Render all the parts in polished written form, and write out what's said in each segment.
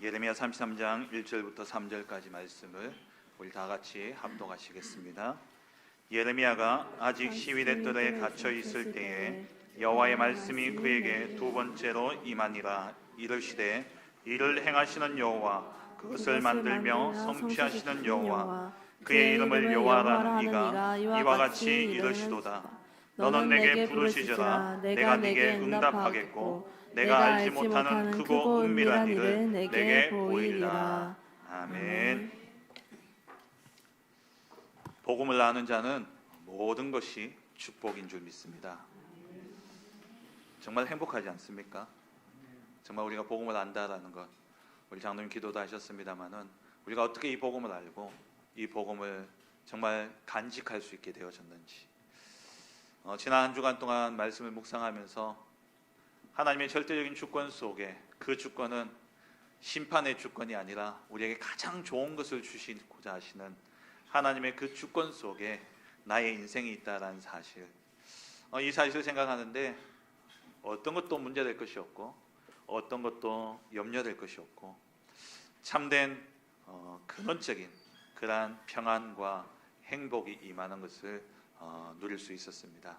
예레미야 33장 1절부터 3절까지 말씀을 우리 다 같이 합독하시겠습니다. 예레미야가 아직 시위대 뜰에 갇혀 있을 때에 여호와의 말씀이 그에게 두 번째로 임하니라. 이르시되 이를 행하시는 여호와, 그것을 만들며 성취하시는 여호와, 그의 이름을 여호와라는 이가 이와 같이 이르시도다. 너는 내게 부르시저라. 내가 네게 응답하겠고 내가 알지 못하는 크고 은밀한 일을 내게 보이리라. 아멘. 복음을 아는 자는 모든 것이 축복인 줄 믿습니다. 정말 행복하지 않습니까? 정말 우리가 복음을 안다라는 것, 우리 장로님 기도도 하셨습니다마는 우리가 어떻게 이 복음을 알고 이 복음을 정말 간직할 수 있게 되어졌는지, 지난 한 주간 동안 말씀을 묵상하면서 하나님의 절대적인 주권 속에, 그 주권은 심판의 주권이 아니라 우리에게 가장 좋은 것을 주시고자 하시는 하나님의 그 주권 속에 나의 인생이 있다라는 사실, 이 사실을 생각하는데 어떤 것도 문제될 것이 없고 어떤 것도 염려될 것이 없고 참된 근원적인 그러한 평안과 행복이 임하는 것을 누릴 수 있었습니다.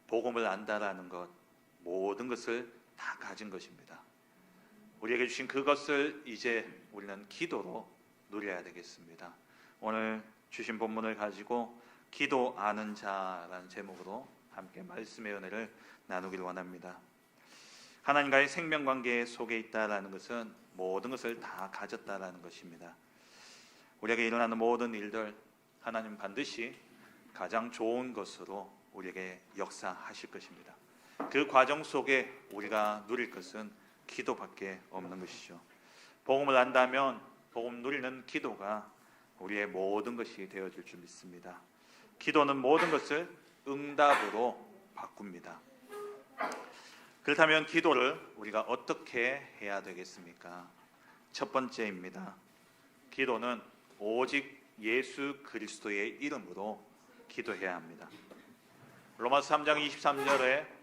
복음을 안다라는 것, 모든 것을 다 가진 것입니다. 우리에게 주신 그것을 이제 우리는 기도로 누려야 되겠습니다. 오늘 주신 본문을 가지고 기도 아는 자라는 제목으로 함께 말씀의 은혜를 나누길 원합니다. 하나님과의 생명관계 속에 있다라는 것은 모든 것을 다 가졌다라는 것입니다. 우리에게 일어나는 모든 일들, 하나님 반드시 가장 좋은 것으로 우리에게 역사하실 것입니다. 그 과정 속에 우리가 누릴 것은 기도밖에 없는 것이죠. 복음을 안다면 복음 누리는 기도가 우리의 모든 것이 되어질 줄 믿습니다. 기도는 모든 것을 응답으로 바꿉니다. 그렇다면 기도를 우리가 어떻게 해야 되겠습니까? 첫 번째입니다. 기도는 오직 예수 그리스도의 이름으로 기도해야 합니다. 로마서 3장 23절에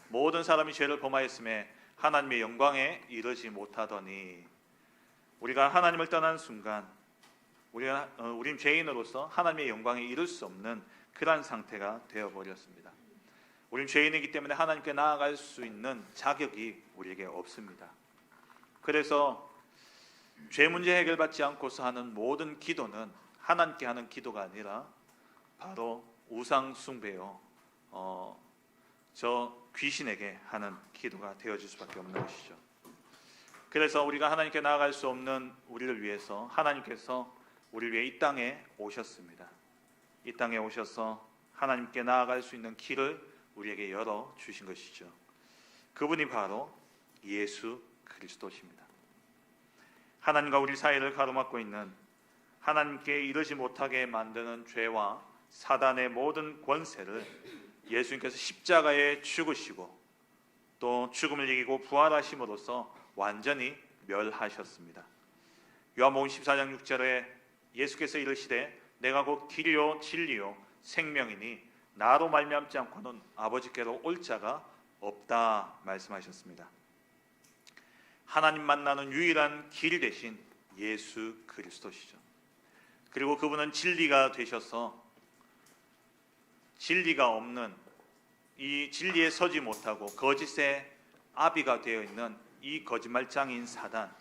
모든 사람이 죄를 범하였음에 하나님의 영광에 이르지 못하더니, 우리가 하나님을 떠난 순간 우린 죄인으로서 하나님의 영광에 이를 수 없는 그러한 상태가 되어버렸습니다. 우린 죄인이기 때문에 하나님께 나아갈 수 있는 자격이 우리에게 없습니다. 그래서 죄 문제 해결받지 않고서 하는 모든 기도는 하나님께 하는 기도가 아니라 바로 우상 숭배요, 저 귀신에게 하는 기도가 되어질 수밖에 없는 것이죠. 그래서 우리가 하나님께 나아갈 수 없는 우리를 위해서 하나님께서 우리를 위해 이 땅에 오셨습니다. 이 땅에 오셔서 하나님께 나아갈 수 있는 길을 우리에게 열어 주신 것이죠. 그분이 바로 예수 그리스도십니다. 하나님과 우리 사이를 가로막고 있는, 하나님께 이르지 못하게 만드는 죄와 사단의 모든 권세를 예수님께서 십자가에 죽으시고 또 죽음을 이기고 부활하심으로써 완전히 멸하셨습니다. 요한복음 14장 6절에 예수께서 이르시되 내가 곧 길이요 진리요 생명이니 나로 말미암지 않고는 아버지께로 올 자가 없다 말씀하셨습니다. 하나님 만나는 유일한 길 대신 예수 그리스도시죠. 그리고 그분은 진리가 되셔서 진리가 없는, 이 진리에 서지 못하고 거짓의 아비가 되어 있는 이 거짓말장인 사단,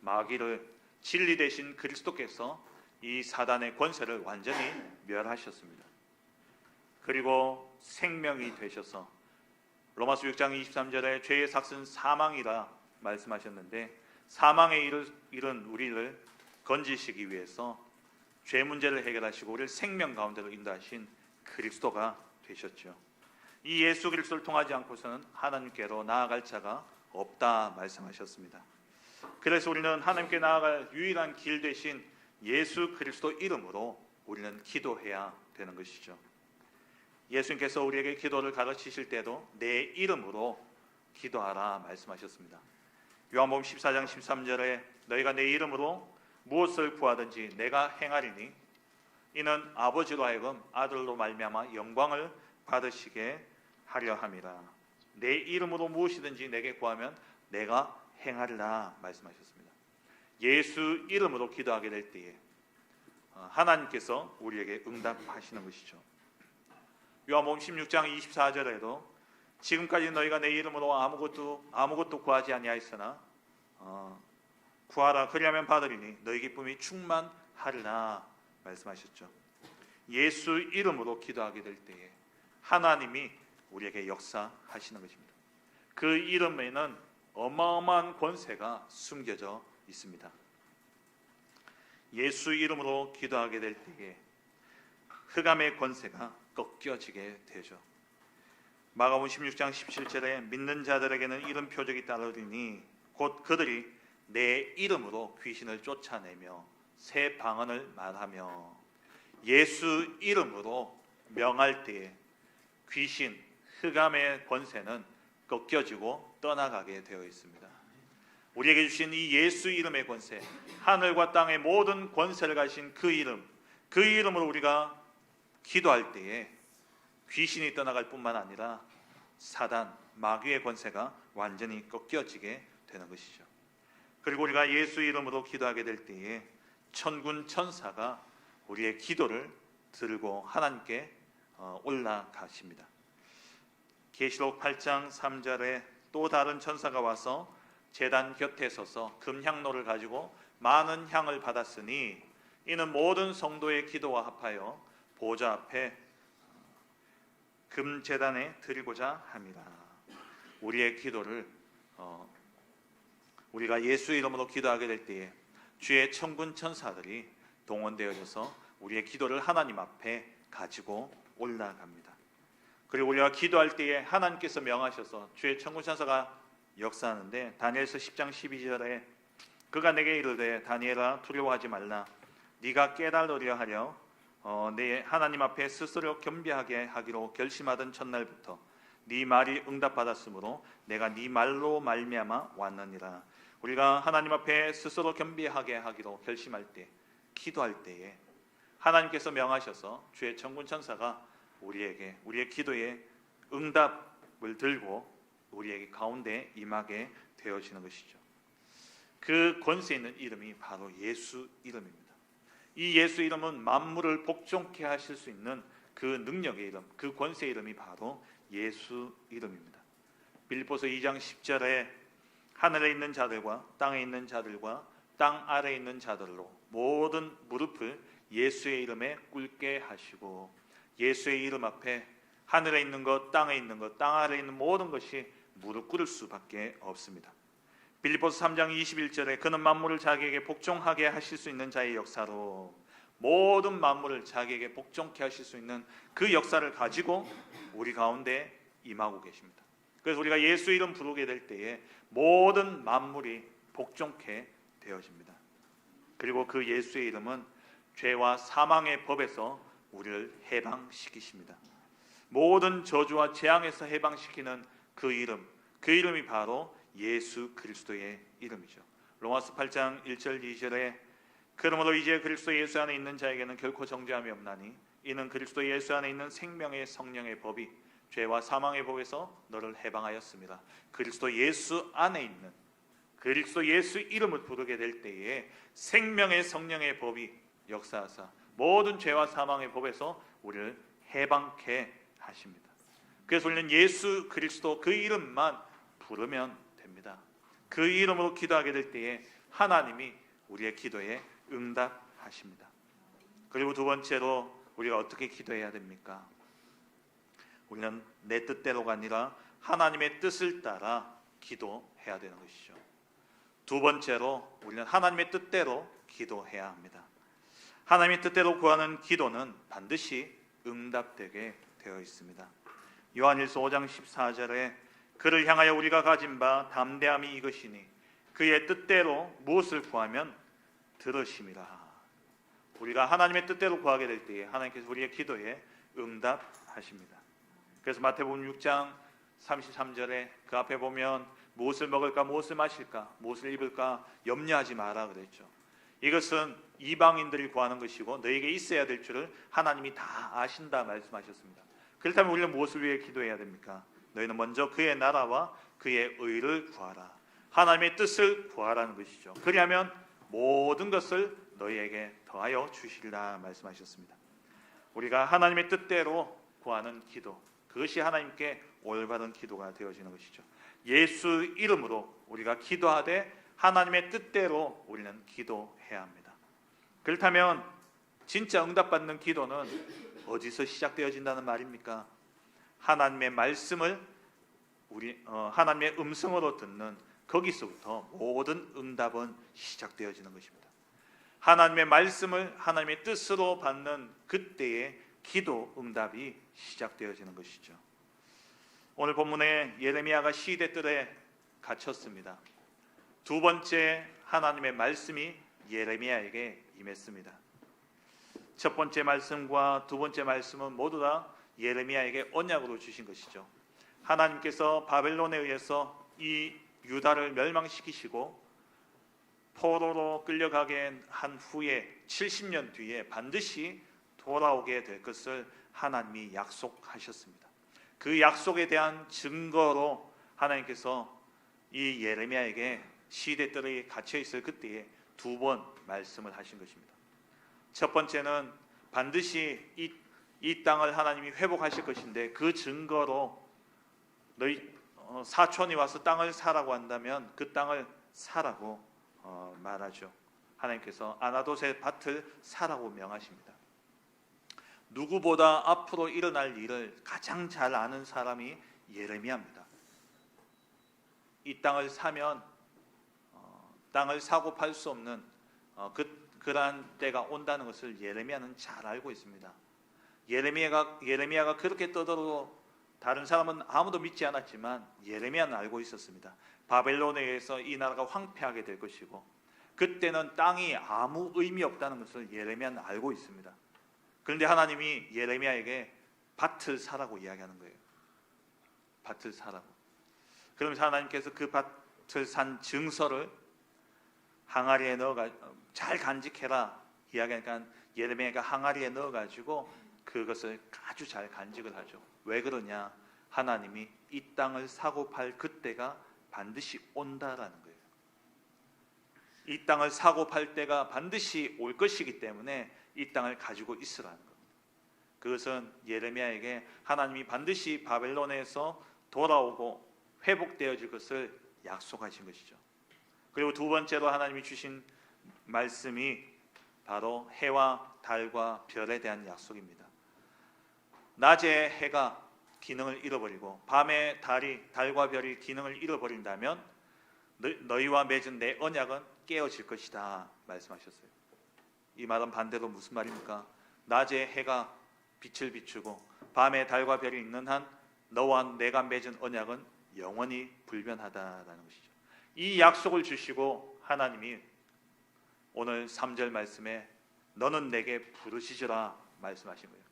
마귀를 진리 대신 그리스도께서 이 사단의 권세를 완전히 멸하셨습니다. 그리고 생명이 되셔서 로마서 6장 23절에 죄의 삭은 사망이라 말씀하셨는데, 사망에 이른 우리를 건지시기 위해서 죄 문제를 해결하시고 우리를 생명 가운데로 인도하신 그리스도가 되셨죠. 이 예수 그리스도를 통하지 않고서는 하나님께로 나아갈 자가 없다 말씀하셨습니다. 그래서 우리는 하나님께 나아갈 유일한 길 대신 예수 그리스도 이름으로 우리는 기도해야 되는 것이죠. 예수님께서 우리에게 기도를 가르치실 때도 내 이름으로 기도하라 말씀하셨습니다. 요한복음 14장 13절에 너희가 내 이름으로 무엇을 구하든지 내가 행하리니 이는 아버지로 하여금 아들로 말미암아 영광을 받으시게 하려 함이라. 내 이름으로 무엇이든지 내게 구하면 내가 행하리라 말씀하셨습니다. 예수 이름으로 기도하게 될 때에 하나님께서 우리에게 응답하시는 것이죠. 요한복음 16장 24절에도 지금까지 너희가 내 이름으로 아무것도 구하지 아니하였으나 구하라 그리하면 받으리니 너희 기쁨이 충만하리라 말씀하셨죠. 예수 이름으로 기도하게 될 때에 하나님이 우리에게 역사하시는 것입니다. 그 이름에는 어마어마한 권세가 숨겨져 있습니다. 예수 이름으로 기도하게 될 때에 흑암의 권세가 꺾여지게 되죠. 마가복음 16장 17절에 믿는 자들에게는 이런 표적이 따르리니 곧 그들이 내 이름으로 귀신을 쫓아내며 새 방언을 말하며. 예수 이름으로 명할 때에 귀신, 흑암의 권세는 꺾여지고 떠나가게 되어 있습니다. 우리에게 주신 이 예수 이름의 권세, 하늘과 땅의 모든 권세를 가진 그 이름으로 우리가 기도할 때에 귀신이 떠나갈 뿐만 아니라 사단, 마귀의 권세가 완전히 꺾여지게 되는 것이죠. 그리고 우리가 예수 이름으로 기도하게 될 때에 천군 천사가 우리의 기도를 들고 하나님께 올라가십니다. 계시록 8장 3절에 또 다른 천사가 와서 제단 곁에 서서 금향로를 가지고 많은 향을 받았으니 이는 모든 성도의 기도와 합하여 보좌 앞에 금제단에 드리고자 함이라. 우리의 기도를 우리가 예수 이름으로 기도하게 될 때에 주의 천군 천사들이 동원되어져서 우리의 기도를 하나님 앞에 가지고 올라갑니다. 그리고 우리가 기도할 때에 하나님께서 명하셔서 주의 천군 천사가 역사하는데 다니엘서 10장 12절에 그가 내게 이르되 다니엘아 두려워하지 말라. 네가 깨달으려 하려 내 하나님 앞에 스스로 겸비하게 하기로 결심하던 첫날부터 네 말이 응답받았으므로 내가 네 말로 말미암아 왔느니라. 우리가 하나님 앞에 스스로 겸비하게 하기로 결심할 때, 기도할 때에 하나님께서 명하셔서 주의 천군 천사가 우리의 기도에 응답을 들고 우리에게 가운데 임하게 되어지는 것이죠. 그 권세 있는 이름이 바로 예수 이름입니다. 이 예수 이름은 만물을 복종케 하실 수 있는 그 능력의 이름, 그 권세 이름이 바로 예수 이름입니다. 빌립보서 2장 10절에 하늘에 있는 자들과 땅에 있는 자들과 땅 아래에 있는 자들로 모든 무릎을 예수의 이름에 꿇게 하시고, 예수의 이름 앞에 하늘에 있는 것, 땅에 있는 것, 땅 아래에 있는 모든 것이 무릎 꿇을 수밖에 없습니다. 빌립보서 3장 21절에 그는 만물을 자기에게 복종하게 하실 수 있는 자의 역사로, 모든 만물을 자기에게 복종케 하실 수 있는 그 역사를 가지고 우리 가운데 임하고 계십니다. 그래서 우리가 예수 이름 부르게 될 때에 모든 만물이 복종케 되어집니다. 그리고 그 예수의 이름은 죄와 사망의 법에서 우리를 해방시키십니다. 모든 저주와 재앙에서 해방시키는 그 이름이 바로 예수 그리스도의 이름이죠. 로마서 8장 1절 2절에 그러므로 이제 그리스도 예수 안에 있는 자에게는 결코 정죄함이 없나니 이는 그리스도 예수 안에 있는 생명의 성령의 법이 죄와 사망의 법에서 너를 해방하였습니다. 그리스도 예수 안에 있는, 그리스도 예수 이름을 부르게 될 때에 생명의 성령의 법이 역사하사 모든 죄와 사망의 법에서 우리를 해방케 하십니다. 그래서 우리는 예수 그리스도 그 이름만 부르면 됩니다. 그 이름으로 기도하게 될 때에 하나님이 우리의 기도에 응답하십니다. 그리고 두 번째로 우리가 어떻게 기도해야 됩니까? 우리는 내 뜻대로가 아니라 하나님의 뜻을 따라 기도해야 되는 것이죠. 두 번째로 우리는 하나님의 뜻대로 기도해야 합니다. 하나님의 뜻대로 구하는 기도는 반드시 응답되게 되어 있습니다. 요한일서 5장 14절에 그를 향하여 우리가 가진 바 담대함이 이것이니 그의 뜻대로 무엇을 구하면 들으심이라. 우리가 하나님의 뜻대로 구하게 될 때에 하나님께서 우리의 기도에 응답하십니다. 그래서 마태복음 6장 33절에 그 앞에 보면 무엇을 먹을까, 무엇을 마실까, 무엇을 입을까 염려하지 마라 그랬죠. 이것은 이방인들이 구하는 것이고 너에게 있어야 될 줄을 하나님이 다 아신다 말씀하셨습니다. 그렇다면 우리는 무엇을 위해 기도해야 됩니까? 너희는 먼저 그의 나라와 그의 의를 구하라. 하나님의 뜻을 구하라는 것이죠. 그리하면 모든 것을 너희에게 더하여 주시리라 말씀하셨습니다. 우리가 하나님의 뜻대로 구하는 기도, 그것이 하나님께 올바른 기도가 되어지는 것이죠. 예수 이름으로 우리가 기도하되 하나님의 뜻대로 우리는 기도해야 합니다. 그렇다면 진짜 응답받는 기도는 어디서 시작되어진다는 말입니까? 하나님의 말씀을 하나님의 음성으로 듣는 거기서부터 모든 응답은 시작되어지는 것입니다. 하나님의 말씀을 하나님의 뜻으로 받는 그때의 기도 응답이 시작되어지는 것이죠. 오늘 본문에 예레미야가 시대뜰에 갇혔습니다. 두 번째 하나님의 말씀이 예레미야에게 임했습니다. 첫 번째 말씀과 두 번째 말씀은 모두 다 예레미야에게 언약으로 주신 것이죠. 하나님께서 바벨론에 의해서 이 유다를 멸망시키시고 포로로 끌려가게 한 후에 70년 뒤에 반드시 돌아오게 될 것을 하나님이 약속하셨습니다. 그 약속에 대한 증거로 하나님께서 이 예레미야에게 시대뜰에 갇혀있을 그때에 두 번 말씀을 하신 것입니다. 첫 번째는 반드시 이 땅을 하나님이 회복하실 것인데 그 증거로 너희 사촌이 와서 땅을 사라고 한다면 그 땅을 사라고 말하죠. 하나님께서 아나돗의 밭을 사라고 명하십니다. 누구보다 앞으로 일어날 일을 가장 잘 아는 사람이 예레미야입니다. 이 땅을 사면 땅을 사고 팔 수 없는 그러한 때가 온다는 것을 예레미야는 잘 알고 있습니다. 예레미야가 그렇게 떠들어도 다른 사람은 아무도 믿지 않았지만 예레미야는 알고 있었습니다. 바벨론에 의해서 이 나라가 황폐하게 될 것이고 그때는 땅이 아무 의미 없다는 것을 예레미야는 알고 있습니다. 그런데 하나님이 예레미야에게 밭을 사라고 이야기하는 거예요. 밭을 사라고. 그러면서 하나님께서 그 밭을 산 증서를 항아리에 넣어가 잘 간직해라 이야기하니까 예레미야가 항아리에 넣어가지고 그것을 아주 잘 간직을 하죠. 왜 그러냐? 하나님이 이 땅을 사고 팔 그때가 반드시 온다라는 거예요. 이 땅을 사고 팔 때가 반드시 올 것이기 때문에 이 땅을 가지고 있으라는 겁니다. 그것은 예레미야에게 하나님이 반드시 바벨론에서 돌아오고 회복되어질 것을 약속하신 것이죠. 그리고 두 번째로 하나님이 주신 말씀이 바로 해와 달과 별에 대한 약속입니다. 낮에 해가 기능을 잃어버리고 밤에 달과 별이 기능을 잃어버린다면 너희와 맺은 내 언약은 깨어질 것이다 말씀하셨어요. 이 말은 반대로 무슨 말입니까? 낮에 해가 빛을 비추고 밤에 달과 별이 있는 한 너와 내가 맺은 언약은 영원히 불변하다라는 것이죠. 이 약속을 주시고 하나님이 오늘 3절 말씀에 너는 내게 부르시리라 말씀하신 거예요.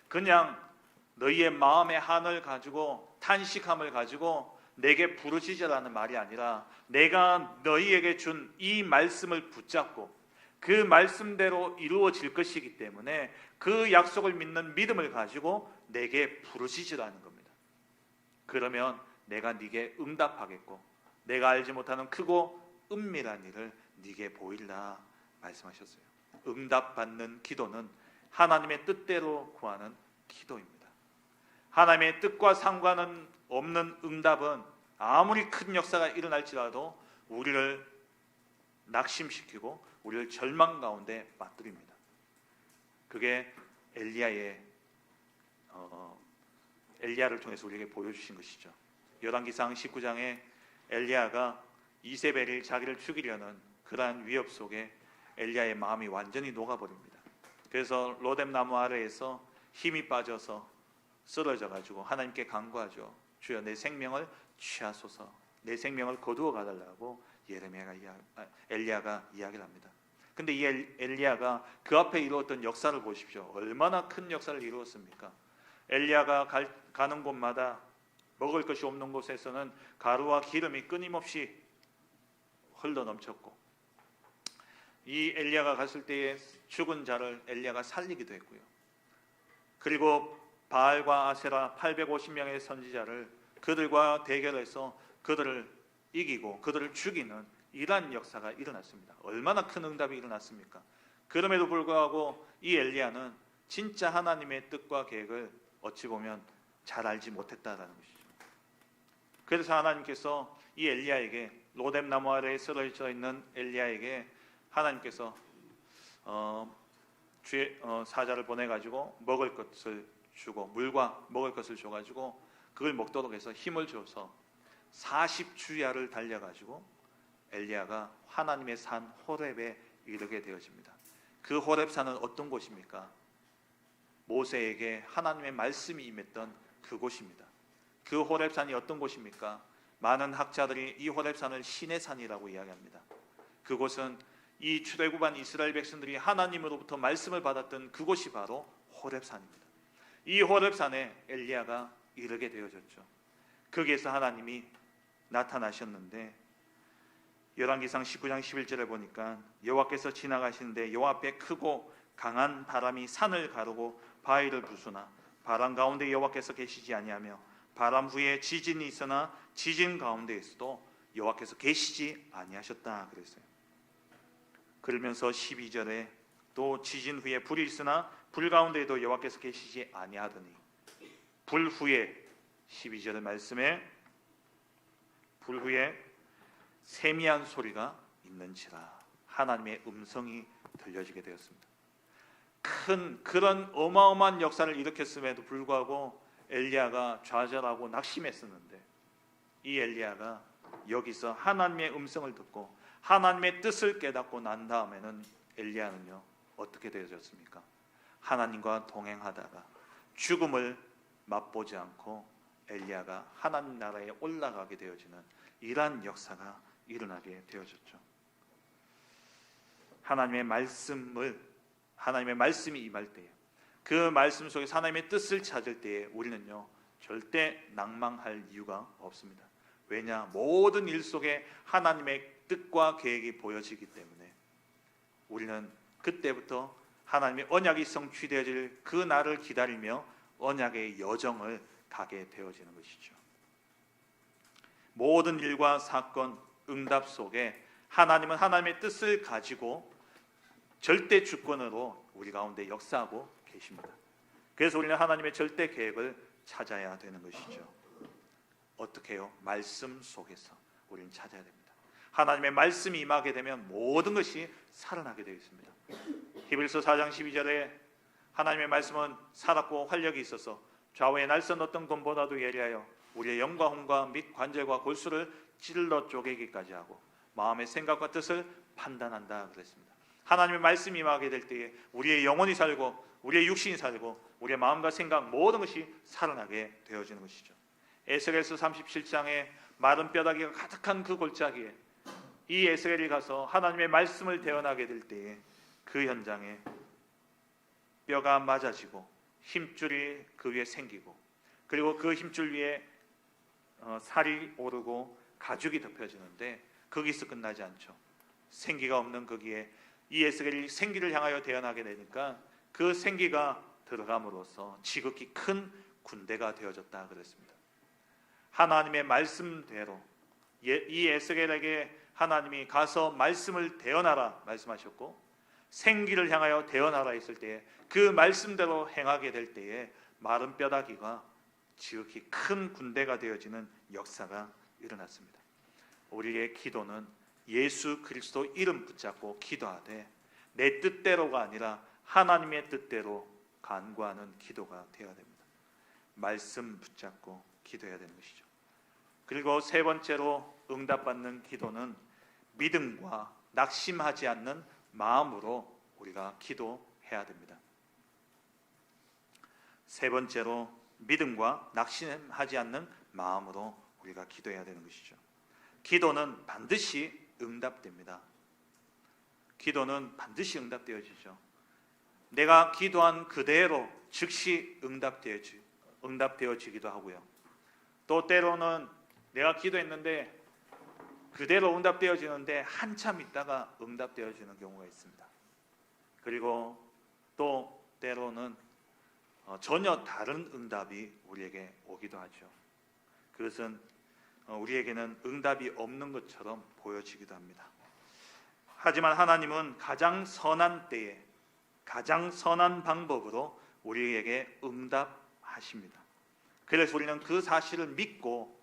그냥 너희의 마음의 한을 가지고 탄식함을 가지고 내게 부르시자라는 말이 아니라 내가 너희에게 준 이 말씀을 붙잡고 그 말씀대로 이루어질 것이기 때문에 그 약속을 믿는 믿음을 가지고 내게 부르시지라는 겁니다. 그러면 내가 네게 응답하겠고 내가 알지 못하는 크고 은밀한 일을 네게 보이리라 말씀하셨어요. 응답받는 기도는 하나님의 뜻대로 구하는 기도입니다. 하나님의 뜻과 상관은 없는 응답은 아무리 큰 역사가 일어날지라도 우리를 낙심시키고 우리를 절망 가운데 빠뜨립니다. 그게 엘리야를 통해서 우리에게 보여주신 것이죠. 열왕기상 19장에 엘리야가 이세벨이 자기를 죽이려는 그러한 위협 속에 엘리야의 마음이 완전히 녹아버립니다. 그래서 로뎀 나무 아래에서 힘이 빠져서 쓰러져 가지고 하나님께 간구하죠. 주여 내 생명을 취하소서, 내 생명을 거두어 가달라고 엘리야가 이야기를 합니다. 근데 이 엘리야가 그 앞에 이루었던 역사를 보십시오. 얼마나 큰 역사를 이루었습니까? 엘리야가 가는 곳마다 먹을 것이 없는 곳에서는 가루와 기름이 끊임없이 흘러넘쳤고 이 엘리야가 갔을 때에 죽은 자를 엘리야가 살리기도 했고요. 그리고 바알과 아세라 850명의 선지자를 그들과 대결해서 그들을 이기고 그들을 죽이는 이러한 역사가 일어났습니다. 얼마나 큰 응답이 일어났습니까? 그럼에도 불구하고 이 엘리야는 진짜 하나님의 뜻과 계획을 어찌 보면 잘 알지 못했다라는 것이죠. 그래서 하나님께서 이 엘리야에게, 로뎀 나무 아래에 쓰러져 있는 엘리야에게 하나님께서 사자를 보내가지고 먹을 것을 주고, 물과 먹을 것을 줘가지고 그걸 먹도록 해서 힘을 줘서 40주야를 달려가지고 엘리야가 하나님의 산 호렙에 이르게 되어집니다. 그 호렙산은 어떤 곳입니까? 모세에게 하나님의 말씀이 임했던 그곳입니다. 그 호렙산이 어떤 곳입니까? 많은 학자들이 이 호렙산을 신의 산이라고 이야기합니다. 그곳은 이 출애굽한 이스라엘 백성들이 하나님으로부터 말씀을 받았던 그곳이 바로 호렙산입니다. 이 호렙산에 엘리야가 이르게 되어졌죠. 거기에서 하나님이 나타나셨는데, 열왕기상 19장 11절에 보니까 여호와께서 지나가시는데 여호와 앞에 크고 강한 바람이 산을 가르고 바위를 부수나 바람 가운데 여호와께서 계시지 아니하며 바람 후에 지진이 있으나 지진 가운데에서도 여호와께서 계시지 아니하셨다 그랬어요. 그러면서 12절에 또 지진 후에 불이 있으나 불 가운데에도 여호와께서 계시지 아니하더니 불 후에 12절의 말씀에 불 후에 세미한 소리가 있는지라 하나님의 음성이 들려지게 되었습니다. 큰 그런 어마어마한 역사를 일으켰음에도 불구하고 엘리야가 좌절하고 낙심했었는데, 이 엘리야가 여기서 하나님의 음성을 듣고 하나님의 뜻을 깨닫고 난 다음에는 엘리야는요 어떻게 되어졌습니까? 하나님과 동행하다가 죽음을 맛보지 않고 엘리야가 하나님 나라에 올라가게 되어지는 이러한 역사가 일어나게 되어졌죠. 하나님의 말씀이 임할 때에, 그 말씀 속에서 하나님의 뜻을 찾을 때에 우리는요 절대 낭망할 이유가 없습니다. 왜냐? 모든 일 속에 하나님의 뜻과 계획이 보여지기 때문에 우리는 그때부터 하나님의 언약이 성취되어질 그 날을 기다리며 언약의 여정을 가게 되어지는 것이죠. 모든 일과 사건, 응답 속에 하나님은 하나님의 뜻을 가지고 절대 주권으로 우리 가운데 역사하고 계십니다. 그래서 우리는 하나님의 절대 계획을 찾아야 되는 것이죠. 어떻게 해요? 말씀 속에서 우리는 찾아야 됩니다. 하나님의 말씀이 임하게 되면 모든 것이 살아나게 되어 있습니다. 히브리서 4장 12절에 하나님의 말씀은 살았고 활력이 있어서 좌우에 날선 어떤 검보다도 예리하여 우리의 영과 혼과 및 관절과 골수를 찔러 쪼개기까지 하고 마음의 생각과 뜻을 판단한다 그랬습니다. 하나님의 말씀이 임하게 될 때에 우리의 영혼이 살고 우리의 육신이 살고 우리의 마음과 생각 모든 것이 살아나게 되어지는 것이죠. 에스겔서 37장에 마른 뼈다귀가 가득한 그 골짜기에 이 에스겔이 가서 하나님의 말씀을 대언하게 될 때에 그 현장에 뼈가 맞아지고 힘줄이 그 위에 생기고, 그리고 그 힘줄 위에 살이 오르고 가죽이 덮여지는데 거기서 끝나지 않죠. 생기가 없는 거기에 이 에스겔이 생기를 향하여 대언하게 되니까 그 생기가 들어감으로써 지극히 큰 군대가 되어졌다 그랬습니다. 하나님의 말씀대로 이 에스겔에게 하나님이 가서 말씀을 대언하라 말씀하셨고, 생기를 향하여 대언하라 했을 때에 그 말씀대로 행하게 될 때에 마른 뼈다귀가 지극히 큰 군대가 되어지는 역사가 일어났습니다. 우리의 기도는 예수 그리스도 이름 붙잡고 기도하되 내 뜻대로가 아니라 하나님의 뜻대로 간구하는 기도가 되어야 됩니다. 말씀 붙잡고 기도해야 되는 것이죠. 그리고 세 번째로 응답받는 기도는 믿음과 낙심하지 않는 마음으로 우리가 기도해야 됩니다. 세 번째로 믿음과 낙심하지 않는 마음으로 우리가 기도해야 되는 것이죠. 기도는 반드시 응답됩니다. 기도는 반드시 응답되어지죠. 내가 기도한 그대로 즉시 응답되어지기도 하고요. 또 때로는 내가 기도했는데 그대로 응답되어지는데 한참 있다가 응답되어지는 경우가 있습니다. 그리고 또 때로는 전혀 다른 응답이 우리에게 오기도 하죠. 그것은 우리에게는 응답이 없는 것처럼 보여지기도 합니다. 하지만 하나님은 가장 선한 때에 가장 선한 방법으로 우리에게 응답하십니다. 그래서 우리는 그 사실을 믿고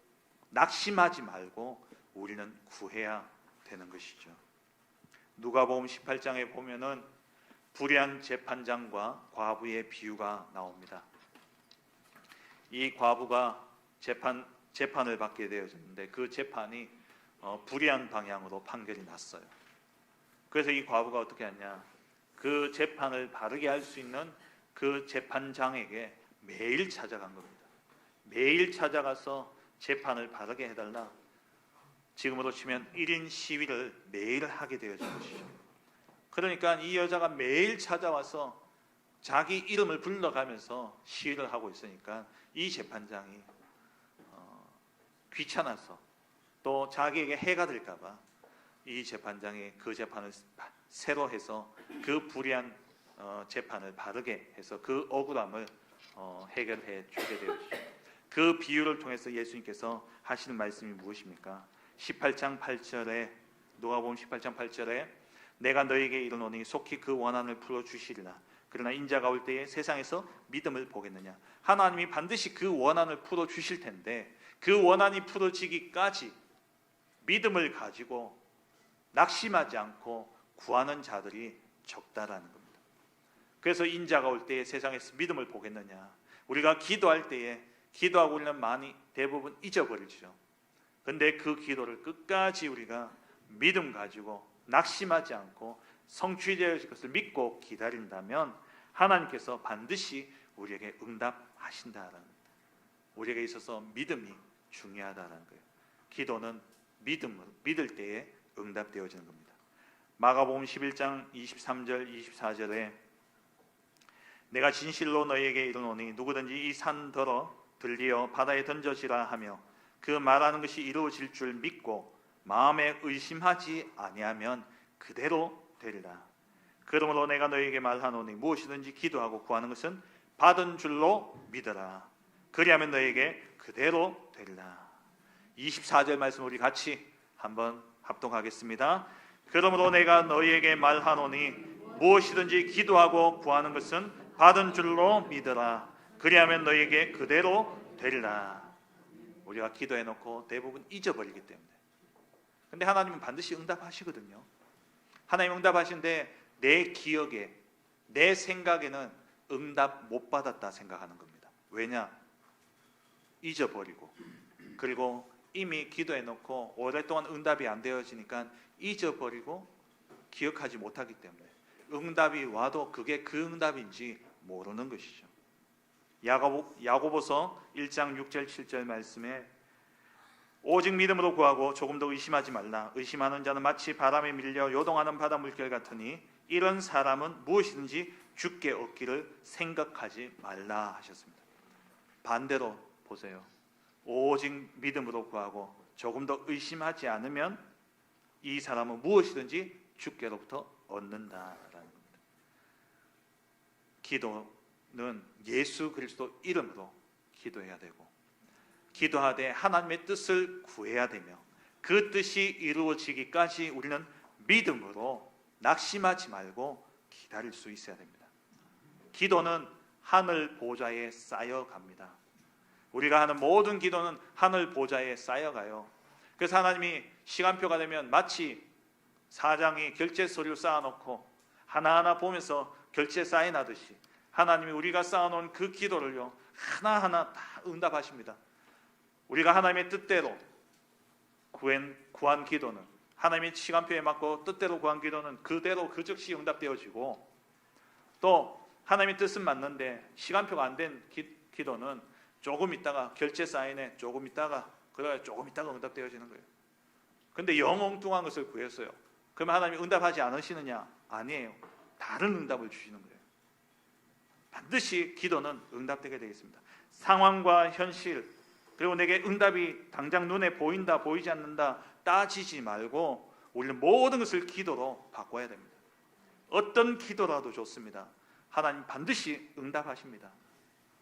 낙심하지 말고 우리는 구해야 되는 것이죠. 누가복음 18장에 보면은 불의한 재판장과 과부의 비유가 나옵니다. 이 과부가 재판을 받게 되어졌는데 그 재판이 불의한 방향으로 판결이 났어요. 그래서 이 과부가 어떻게 하냐, 그 재판을 바르게 할 수 있는 그 재판장에게 매일 찾아간 겁니다. 매일 찾아가서 재판을 바르게 해달라, 지금으로 치면 1인 시위를 매일 하게 되어진 것이죠. 그러니까 이 여자가 매일 찾아와서 자기 이름을 불러가면서 시위를 하고 있으니까 이 재판장이 귀찮아서 또 자기에게 해가 될까 봐 이 재판장이 그 재판을 새로 해서 그 불의한 재판을 바르게 해서 그 억울함을 해결해 주게 되었죠. 그 비유를 통해서 예수님께서 하시는 말씀이 무엇입니까? 18장 8절에, 누가복음 18장 8절에 내가 너에게 이르노니 속히 그 원한을 풀어주시리라. 그러나 인자가 올 때에 세상에서 믿음을 보겠느냐. 하나님이 반드시 그 원한을 풀어주실 텐데 그 원한이 풀어지기까지 믿음을 가지고 낙심하지 않고 구하는 자들이 적다라는 겁니다. 그래서 인자가 올 때에 세상에서 믿음을 보겠느냐. 우리가 기도할 때에 기도하고 우리는 많이 대부분 잊어버리죠. 근데 그 기도를 끝까지 우리가 믿음 가지고 낙심하지 않고 성취되어질 것을 믿고 기다린다면 하나님께서 반드시 우리에게 응답하신다라는 겁니다. 우리에게 있어서 믿음이 중요하다는 거예요. 기도는 믿을 때에 응답되어지는 겁니다. 마가복음 11장 23절 24절에 내가 진실로 너희에게 이르노니 누구든지 이 산더러 들리어 바다에 던져지라 하며 그 말하는 것이 이루어질 줄 믿고 마음에 의심하지 아니하면 그대로 되리라. 그러므로 내가 너희에게 말하노니 무엇이든지 기도하고 구하는 것은 받은 줄로 믿어라. 그리하면 너희에게 그대로 되리라. 24절 말씀 우리 같이 한번 합독하겠습니다. 그러므로 내가 너희에게 말하노니 무엇이든지 기도하고 구하는 것은 받은 줄로 믿어라. 그리하면 너희에게 그대로 되리라. 우리가 기도해놓고 대부분 잊어버리기 때문에. 근데 하나님은 반드시 응답하시거든요. 하나님 응답하시는데 내 기억에, 내 생각에는 응답 못 받았다 생각하는 겁니다. 왜냐? 잊어버리고, 그리고 이미 기도해놓고 오랫동안 응답이 안 되어지니까 잊어버리고 기억하지 못하기 때문에 응답이 와도 그게 그 응답인지 모르는 것이죠. 야고보서 1장 6절 7절 말씀에 오직 믿음으로 구하고 조금도 의심하지 말라. 의심하는 자는 마치 바람에 밀려 요동하는 바다 물결 같으니 이런 사람은 무엇이든지 주께 얻기를 생각하지 말라 하셨습니다. 반대로 보세요. 오직 믿음으로 구하고 조금 더 의심하지 않으면 이 사람은 무엇이든지 주께로부터 얻는다라는 겁니다. 기도는 예수 그리스도 이름으로 기도해야 되고 기도하되 하나님의 뜻을 구해야 되며 그 뜻이 이루어지기까지 우리는 믿음으로 낙심하지 말고 기다릴 수 있어야 됩니다. 기도는 하늘 보좌에 쌓여갑니다. 우리가 하는 모든 기도는 하늘 보좌에 쌓여가요. 그래서 하나님이 시간표가 되면 마치 사장이 결제 서류 쌓아놓고 하나하나 보면서 결제 사인하듯이 하나님이 우리가 쌓아놓은 그 기도를요 하나하나 다 응답하십니다. 우리가 하나님의 뜻대로 구한 기도는, 하나님의 시간표에 맞고 뜻대로 구한 기도는 그대로 그 즉시 응답되어지고, 또 하나님의 뜻은 맞는데 시간표가 안 된 기도는 조금 있다가 결제 사인에 조금 있다가 그러다 조금 있다가 응답되어지는 거예요. 근데 영 엉뚱한 것을 구했어요. 그러면 하나님이 응답하지 않으시느냐? 아니에요. 다른 응답을 주시는 거예요. 반드시 기도는 응답되게 되겠습니다. 상황과 현실, 그리고 내게 응답이 당장 눈에 보인다 보이지 않는다 따지지 말고 우리는 모든 것을 기도로 바꿔야 됩니다. 어떤 기도라도 좋습니다. 하나님 반드시 응답하십니다.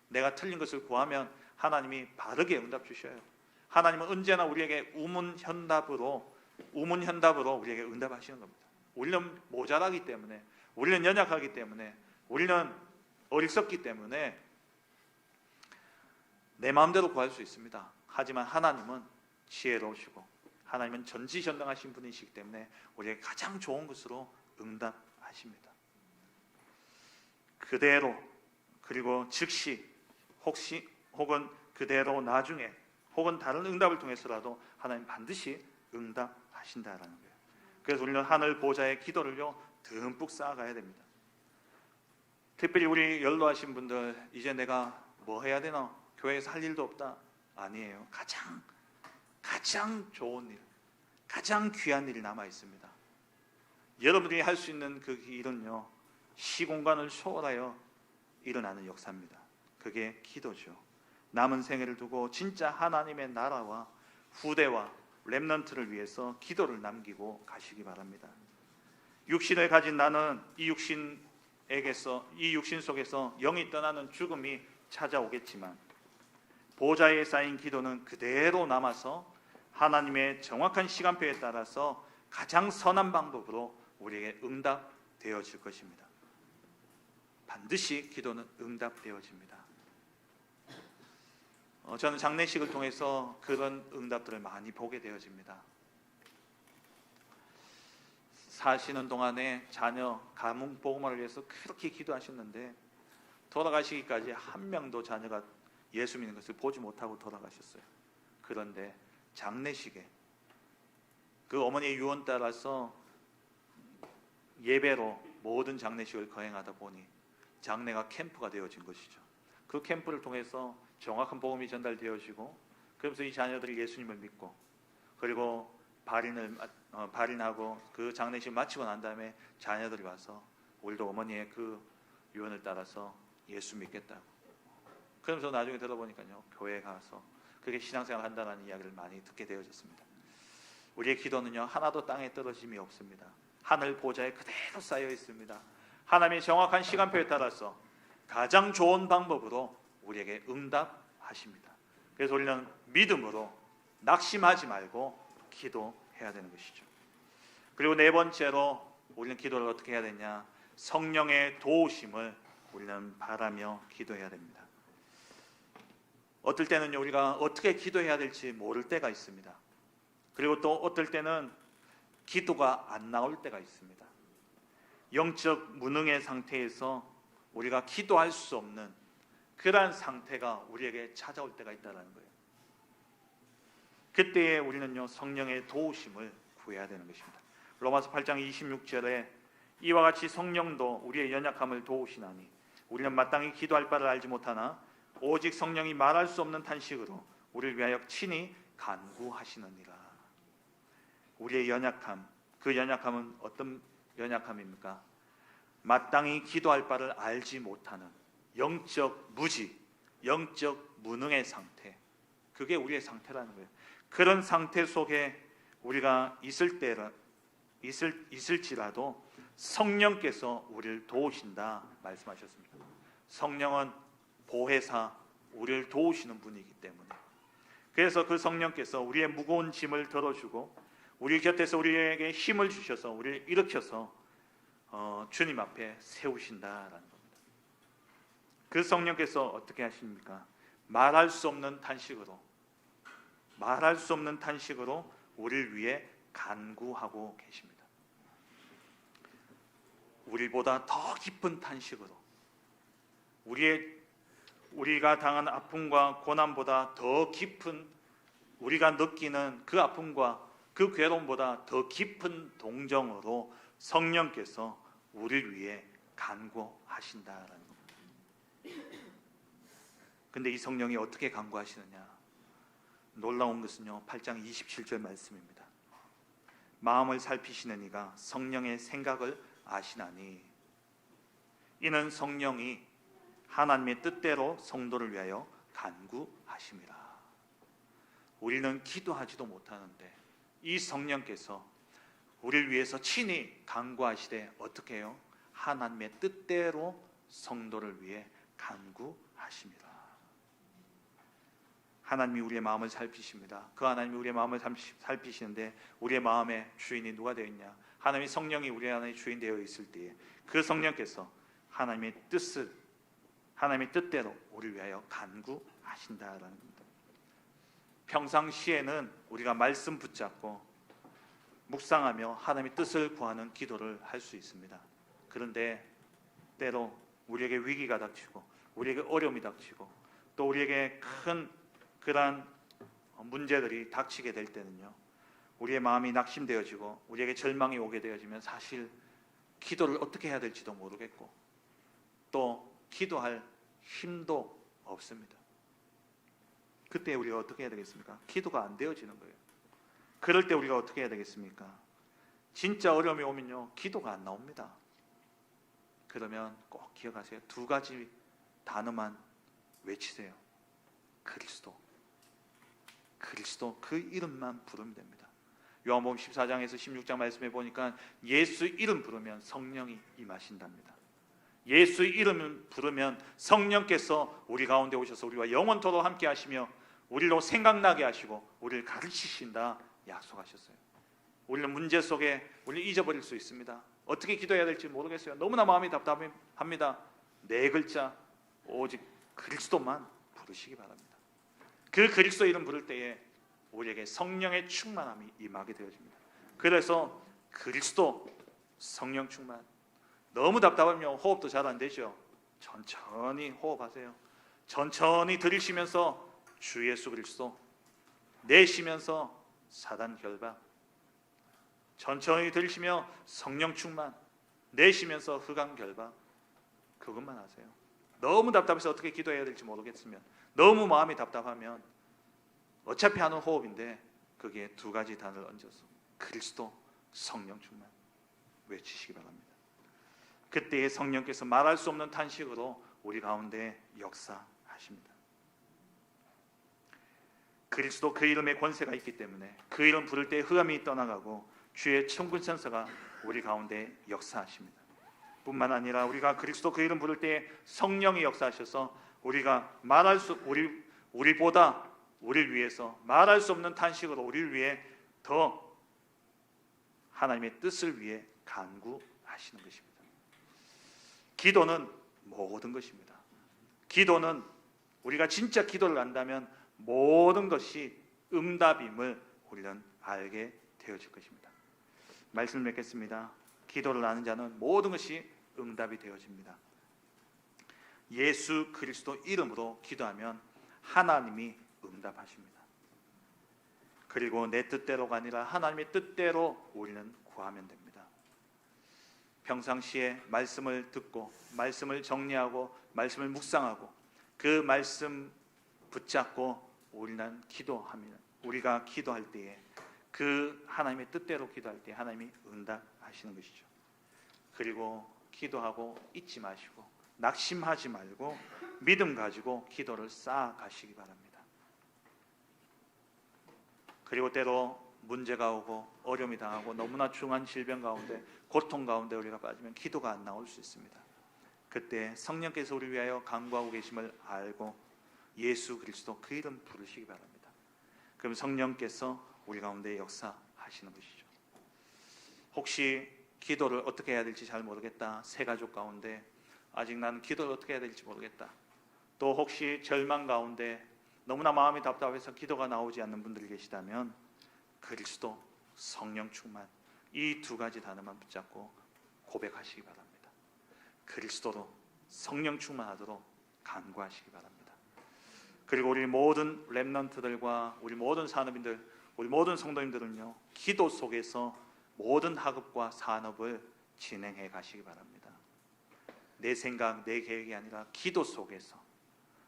내가 틀린 것을 구하면 하나님이 바르게 응답 주셔요. 하나님은 언제나 우리에게 우문현답으로 우리에게 응답하시는 겁니다. 우리는 모자라기 때문에, 우리는 연약하기 때문에, 우리는 어리석기 때문에 내 마음대로 구할 수 있습니다. 하지만 하나님은 지혜로우시고 하나님은 전지전능하신 분이시기 때문에 우리에게 가장 좋은 것으로 응답하십니다. 그대로, 그리고 즉시, 혹은 그대로 나중에, 혹은 다른 응답을 통해서라도 하나님 반드시 응답하신다라는 거예요. 그래서 우리는 하늘 보좌의 기도를요 듬뿍 쌓아가야 됩니다. 특별히 우리 연로하신 분들, 이제 내가 뭐 해야 되나? 교회에서 할 일도 없다. 아니에요. 가장 좋은 일, 가장 귀한 일이 남아 있습니다. 여러분들이 할 수 있는 그 일은요, 시공간을 초월하여 일어나는 역사입니다. 그게 기도죠. 남은 생애를 두고 진짜 하나님의 나라와 후대와 렘넌트를 위해서 기도를 남기고 가시기 바랍니다. 육신을 가진 나는 이 육신 속에서 영이 떠나는 죽음이 찾아오겠지만 보좌에 쌓인 기도는 그대로 남아서 하나님의 정확한 시간표에 따라서 가장 선한 방법으로 우리에게 응답되어질 것입니다. 반드시 기도는 응답되어집니다. 저는 장례식을 통해서 그런 응답들을 많이 보게 되어집니다. 사시는 동안에 자녀 가문 복음화를 위해서 그렇게 기도하셨는데 돌아가시기까지 한 명도 자녀가 예수 믿는 것을 보지 못하고 돌아가셨어요. 그런데 장례식에 그 어머니의 유언 따라서 예배로 모든 장례식을 거행하다 보니 장례가 캠프가 되어진 것이죠. 그 캠프를 통해서 정확한 복음이 전달되어지고, 그러면서 이 자녀들이 예수님을 믿고, 그리고 발인하고 그 장례식 마치고 난 다음에 자녀들이 와서 우리도 어머니의 그 유언을 따라서 예수 믿겠다고. 그러면서 나중에 들어보니까요, 교회에 가서 그렇게 신앙생활을 한다는 이야기를 많이 듣게 되어졌습니다. 우리의 기도는요 하나도 땅에 떨어짐이 없습니다. 하늘 보좌에 그대로 쌓여 있습니다. 하나님의 정확한 시간표에 따라서 가장 좋은 방법으로 우리에게 응답하십니다. 그래서 우리는 믿음으로 낙심하지 말고 기도해야 되는 것이죠. 그리고 네 번째로 우리는 기도를 어떻게 해야 되냐? 성령의 도우심을 우리는 바라며 기도해야 됩니다. 어떨 때는요 우리가 어떻게 기도해야 될지 모를 때가 있습니다. 그리고 또 어떨 때는 기도가 안 나올 때가 있습니다. 영적 무능의 상태에서 우리가 기도할 수 없는 그러한 상태가 우리에게 찾아올 때가 있다는 거예요. 그때에 우리는요 성령의 도우심을 구해야 되는 것입니다. 로마서 8장 26절에 이와 같이 성령도 우리의 연약함을 도우시나니 우리는 마땅히 기도할 바를 알지 못하나 오직 성령이 말할 수 없는 탄식으로 우리를 위하여 친히 간구하시느니라. 우리의 연약함, 그 연약함은 어떤 연약함입니까? 마땅히 기도할 바를 알지 못하는 영적 무지, 영적 무능의 상태, 그게 우리의 상태라는 거예요. 그런 상태 속에 우리가 있을지라도 성령께서 우리를 도우신다 말씀하셨습니다. 성령은 보혜사, 우리를 도우시는 분이기 때문에, 그래서 그 성령께서 우리의 무거운 짐을 들어주고 우리 곁에서 우리에게 힘을 주셔서 우리를 일으켜서 주님 앞에 세우신다라는 겁니다. 그 성령께서 어떻게 하십니까? 말할 수 없는 탄식으로 우리를 위해 간구하고 계십니다. 우리보다 더 깊은 탄식으로, 우리가 당한 아픔과 고난보다 더 깊은, 우리가 느끼는 그 아픔과 그 괴로움보다 더 깊은 동정으로 성령께서 우리를 위해 간구하신다라는 겁니다. 근데 이 성령이 어떻게 간구하시느냐? 놀라운 것은요 8장 27절 말씀입니다. 마음을 살피시는 이가 성령의 생각을 아시나니 이는 성령이 하나님의 뜻대로 성도를 위하여 간구하심이라. 우리는 기도하지도 못하는데 이 성령께서 우리를 위해서 친히 간구하시되 어떻게 해요? 하나님의 뜻대로 성도를 위해 간구하십니다. 하나님이 우리의 마음을 살피십니다. 그 하나님이 우리의 마음을 살피시는데 우리의 마음의 주인이 누가 되어 있냐? 하나님의 성령이 우리 안에 주인 되어 있을 때에 그 성령께서 하나님의 뜻대로 우리를 위하여 간구하신다라는 겁니다. 평상시에는 우리가 말씀 붙잡고 묵상하며 하나님의 뜻을 구하는 기도를 할 수 있습니다. 그런데 때로 우리에게 위기가 닥치고 우리에게 어려움이 닥치고 또 우리에게 큰 그러한 문제들이 닥치게 될 때는요, 우리의 마음이 낙심되어지고 우리에게 절망이 오게 되어지면 사실 기도를 어떻게 해야 될지도 모르겠고 또 기도할 힘도 없습니다. 그때 우리가 어떻게 해야 되겠습니까? 기도가 안 되어지는 거예요. 그럴 때 우리가 어떻게 해야 되겠습니까? 진짜 어려움이 오면요, 기도가 안 나옵니다. 그러면 꼭 기억하세요. 두 가지 단어만 외치세요. 그리스도, 그 이름만 부르면 됩니다. 요한복음 14장에서 16장 말씀해 보니까 예수 이름 부르면 성령이 임하신답니다. 예수 이름을 부르면 성령께서 우리 가운데 오셔서 우리와 영원토록 함께 하시며 우리로 생각나게 하시고 우리를 가르치신다 약속하셨어요. 우리는 문제 속에 우리를 잊어버릴 수 있습니다. 어떻게 기도해야 될지 모르겠어요. 너무나 마음이 답답합니다. 네 글자 오직 그리스도만 부르시기 바랍니다. 그 그리스도 이름 부를 때에 우리에게 성령의 충만함이 임하게 되어집니다. 그래서 그리스도 성령 충만. 너무 답답하면 호흡도 잘 안 되죠. 천천히 호흡하세요. 천천히 들이쉬면서 주 예수 그리스도, 내쉬면서 사단 결박. 천천히 들이쉬며 성령 충만, 내쉬면서 흑암 결박. 그것만 하세요. 너무 답답해서 어떻게 기도해야 될지 모르겠으면, 너무 마음이 답답하면 어차피 하는 호흡인데 거기에 두 가지 단어를 얹어서 그리스도, 성령 충만 외치시기 바랍니다. 그때의 성령께서 말할 수 없는 탄식으로 우리 가운데 역사하십니다. 그리스도 그 이름에 권세가 있기 때문에 그 이름 부를 때 흑암이 떠나가고 주의 천군천사가 우리 가운데 역사하십니다. 뿐만 아니라 우리가 그리스도 그 이름 부를 때 성령이 역사하셔서 우리가 우리보다 우리를 위해서 말할 수 없는 탄식으로 우리를 위해 더 하나님의 뜻을 위해 간구하시는 것입니다. 기도는 모든 것입니다. 기도는 우리가 진짜 기도를 한다면 모든 것이 응답임을 우리는 알게 되어질 것입니다. 말씀을 맺겠습니다. 기도를 하는 자는 모든 것이 응답이 되어집니다. 예수 그리스도 이름으로 기도하면 하나님이 응답하십니다. 그리고 내 뜻대로가 아니라 하나님의 뜻대로 우리는 구하면 됩니다. 평상시에 말씀을 듣고 말씀을 정리하고 말씀을 묵상하고 그 말씀 붙잡고 우리는 기도합니다. 우리가 기도할 때에 그 하나님의 뜻대로 기도할 때 하나님이 응답하시는 것이죠. 그리고 기도하고 잊지 마시고 낙심하지 말고 믿음 가지고 기도를 쌓아가시기 바랍니다. 그리고 때로 문제가 오고 어려움이 당하고 너무나 중한 질병 가운데 고통 가운데 우리가 빠지면 기도가 안 나올 수 있습니다. 그때 성령께서 우리 위하여 간구하고 계심을 알고 예수 그리스도 그 이름 부르시기 바랍니다. 그럼 성령께서 우리 가운데 역사하시는 것이죠. 혹시 기도를 어떻게 해야 될지 잘 모르겠다. 새 가족 가운데 아직 나는 기도를 어떻게 해야 될지 모르겠다. 또 혹시 절망 가운데 너무나 마음이 답답해서 기도가 나오지 않는 분들이 계시다면 그리스도, 성령 충만 이 두 가지 단어만 붙잡고 고백하시기 바랍니다. 그리스도로 성령 충만하도록 간구하시기 바랍니다. 그리고 우리 모든 렘넌트들과 우리 모든 산업인들, 우리 모든 성도님들은요, 기도 속에서 모든 학업과 산업을 진행해 가시기 바랍니다. 내 생각, 내 계획이 아니라 기도 속에서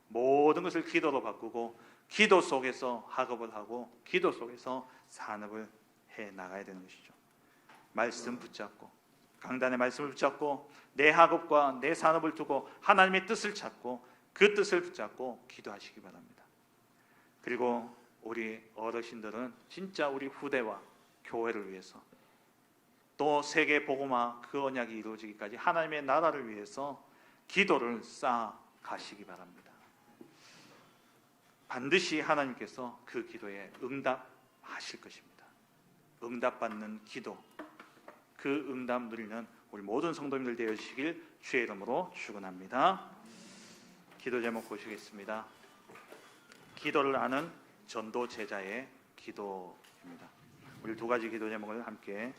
모든 것을 기도로 바꾸고 기도 속에서 학업을 하고 기도 속에서 산업을 해 나가야 되는 것이죠. 말씀 붙잡고 강단의 말씀을 붙잡고 내 학업과 내 산업을 두고 하나님의 뜻을 찾고 그 뜻을 붙잡고 기도하시기 바랍니다. 그리고 우리 어르신들은 진짜 우리 후대와 교회를 위해서 또 세계 복음화 그 언약이 이루어지기까지 하나님의 나라를 위해서 기도를 쌓아 가시기 바랍니다. 반드시 하나님께서 그 기도에 응답하실 것입니다. 응답받는 기도, 그 응답 누리는 우리 모든 성도님들 되어주시길 주의 이름으로 축원합니다. 기도 제목 보시겠습니다. 기도를 아는 전도 제자의 기도입니다. 우리 두 가지 기도 제목을 함께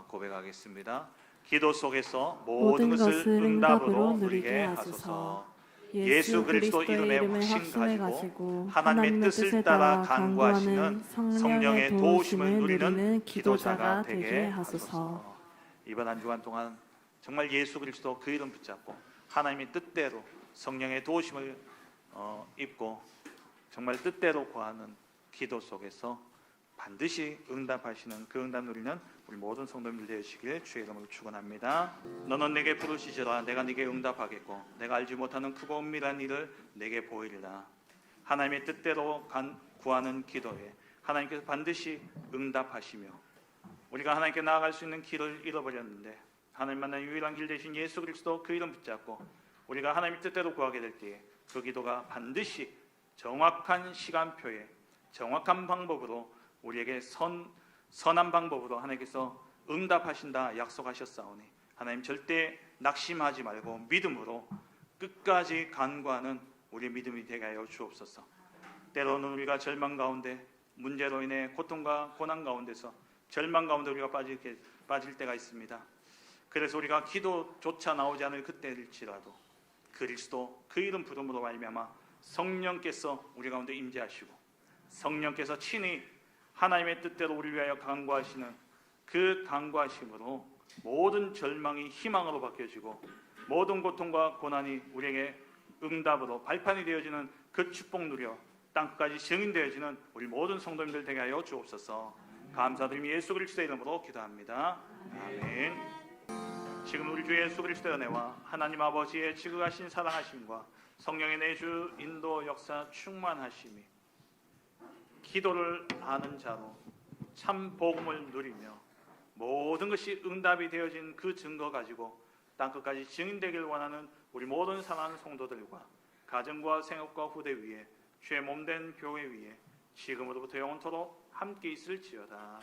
고백하겠습니다. 기도 속에서 모든 것을 응답으로 누리게 하소서. 예수 그리스도 이름의 확신 가지고 하나님의 뜻을 따라 간구하시는 성령의 도우심을 누리는 기도자가 되게 하소서. 이번 한 주간 동안 정말 예수 그리스도 그 이름 붙잡고 하나님의 뜻대로 성령의 도우심을 입고 정말 뜻대로 구하는 기도 속에서 반드시 응답하시는 그 응답 누리는 우리 모든 성도님들 되시길 주의 이름으로 축원합니다. 너는 내게 부르시리라. 내가 네게 응답하겠고 내가 알지 못하는 크고 은밀한 일을 내게 보이리라. 하나님의 뜻대로 구하는 기도에 하나님께서 반드시 응답하시며 우리가 하나님께 나아갈 수 있는 길을 잃어버렸는데 하나님 만난 유일한 길 되신 예수 그리스도 그 이름 붙잡고 우리가 하나님의 뜻대로 구하게 될 때에 그 기도가 반드시 정확한 시간표에 정확한 방법으로 우리에게 선한 방법으로 하나님께서 응답하신다 약속하셨사오니 하나님 절대 낙심하지 말고 믿음으로 끝까지 간구하는 우리의 믿음이 되게 하여 주옵소서. 때로는 우리가 절망 가운데 문제로 인해 고통과 고난 가운데서 절망 가운데 우리가 빠질 때가 있습니다. 그래서 우리가 기도조차 나오지 않을 그때일지라도 그리스도 그 이름 부름으로 말미암아 성령께서 우리 가운데 임재하시고 성령께서 친히 하나님의 뜻대로 우리를 위하여 간구하시는 그 간구하심으로 모든 절망이 희망으로 바뀌어지고 모든 고통과 고난이 우리에게 응답으로 발판이 되어지는 그 축복 누려 땅끝까지 증인되어지는 우리 모든 성도님들 되게 하여 주옵소서. 감사드리며 예수 그리스도의 이름으로 기도합니다. 아멘. 지금 우리 주 예수 그리스도의 은혜와 하나님 아버지의 지극하신 사랑하심과 성령의 내주 인도 역사 충만하심이 기도를 아는 자로 참 복음을 누리며 모든 것이 응답이 되어진 그 증거 가지고 땅끝까지 증인되길 원하는 우리 모든 사랑하는 성도들과 가정과 생업과 후대 위에 주의 몸된 교회 위에 지금으로부터 영원토록 함께 있을지어다.